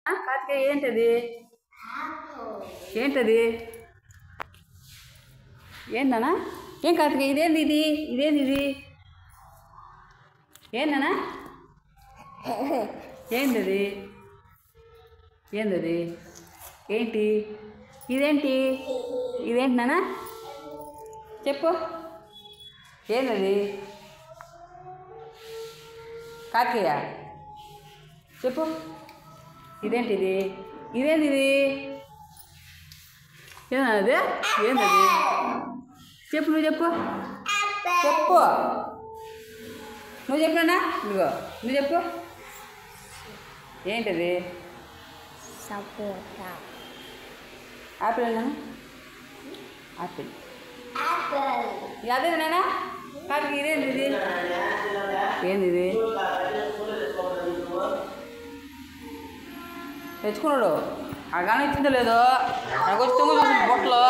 కార్తికేయ ఏంటది? ఏంటది? ఏందన్నా? ఏం కార్తికేయ ఇదేంది? ఇదేంది? ఏందన్నా? ఏందది? ఏందది? ఏంటి ఇదేంటి? ఇదేంటి నాన్న? చెప్పు. ఏందది? కార్తికేయ చెప్పు. ఇదేంటిది? ఇదేంటిది? ఏదది? ఏందది? చెప్పు. నువ్వు చెప్పు. చెప్పు. నువ్వు చెప్పినా ఇదిగో నువ్వు చెప్పు. ఏంటది? యాపిల్ అన్నా? యాపిల్ అదే నాన్న. కాదు ఇదేంటిది? ఏంది? తెచ్చుకున్నాడు. ఆ గానం ఇచ్చిందో లేదో నాకు వచ్చి బొట్టలో